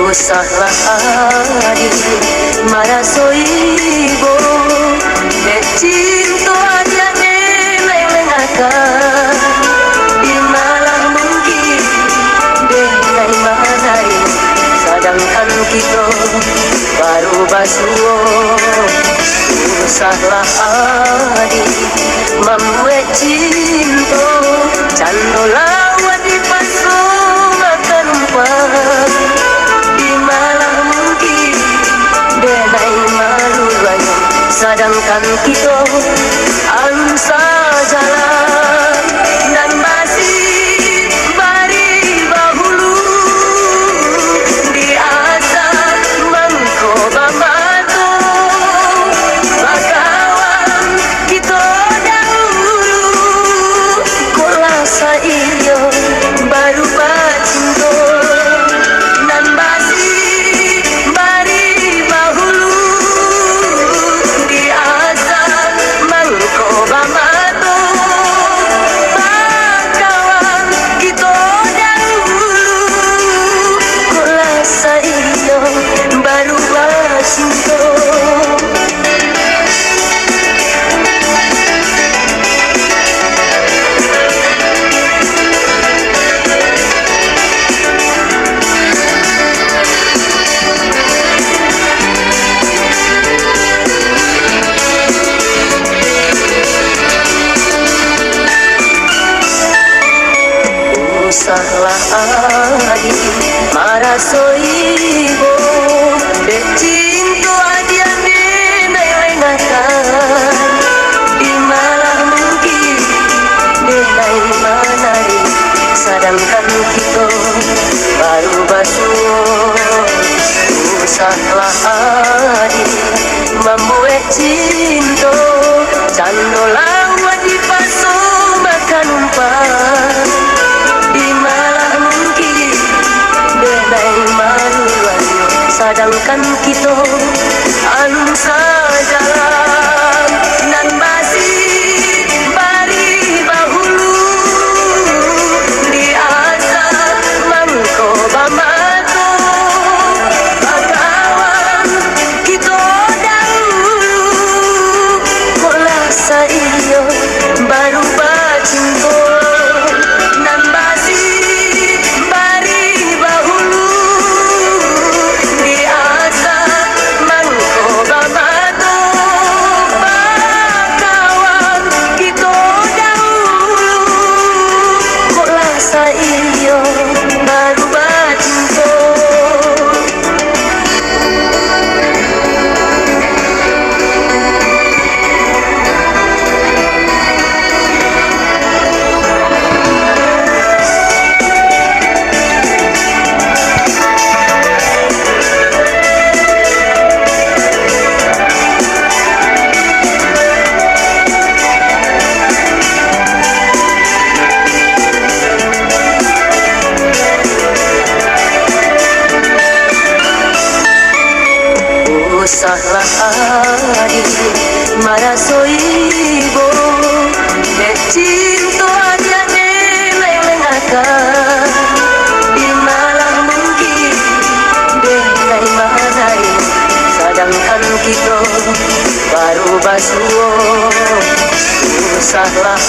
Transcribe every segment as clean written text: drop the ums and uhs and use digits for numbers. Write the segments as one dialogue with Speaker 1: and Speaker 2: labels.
Speaker 1: Usahlah adi marasoibo Becinto aja neleng-lengakan Di malam mungkin denai manari Sedangkan kita baru basuo Usahlah adi membuat cinta Cando lawan di paso makan umpah sedangkan kita angsa jalan dan masih bari bahulu di atas mangkoba matu bakawan kita dahulu kolasa iyo baru bacinto dan masih bari bahulu baru basinto Usahlah adi marasoibo Becinto aja neleng-lengakan Di malam mungkin denai manari Sedangkan kita baru basuo Usahlah adi membuat cinta Cando lawan di paso makan umpah Di malam mungkin denai manari sedangkan kita angsa jalan dan masih bari bahulu di atas mangkoba matu bakawan kita dahulu kolasa iyo baru bacinto dan masih bari bahulu iyo baru bacinto Usahlah adi marasoibo Becinto aja neleng-lengakan Di malam mungkin denai manari Sedangkan kita baru basuo Usahlah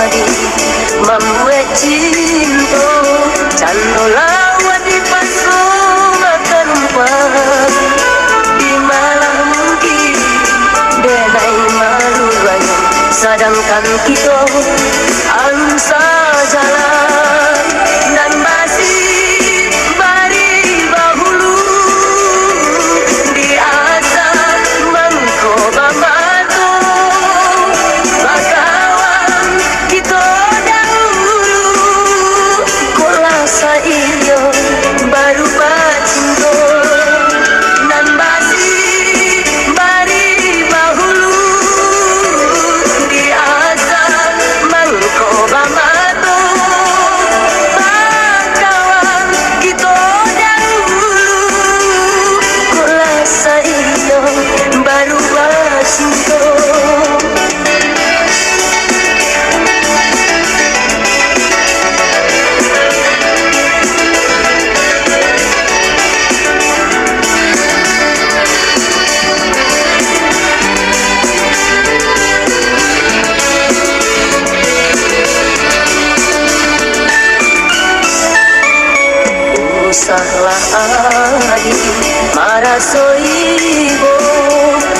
Speaker 1: adi membuat cinta Cando lawan di paso makan umpah denai maluannya sedangkan kita angsa jalan dan masih bari bahulu di atas mangkoba matu bakawan usahlah adi marasoibo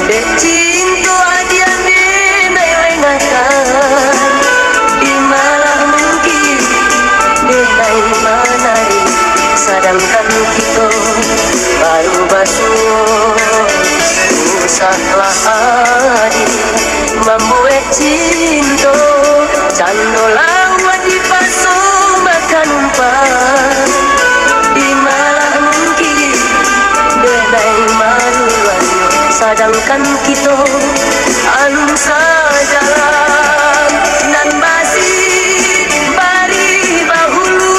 Speaker 1: de cinto adiane melengahkan di malah mungkin denai manari sedangkan kita baru basuh usahlah adi membuat cinta cando lawan di paso makan umpan di malah mungkin denai manuan sedangkan kita anu sajalan nan masih bari bahulu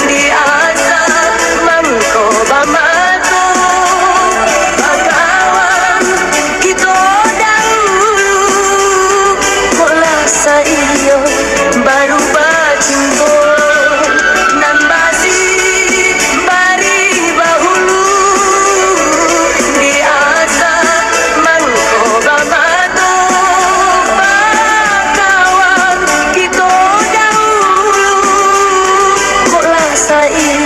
Speaker 1: di asap mangko bamato bagawan kita dahulu kola saiyo baru bacinto nan masih bari bahulu di asap mangko bamato bagawan kita dahulu kola saiyo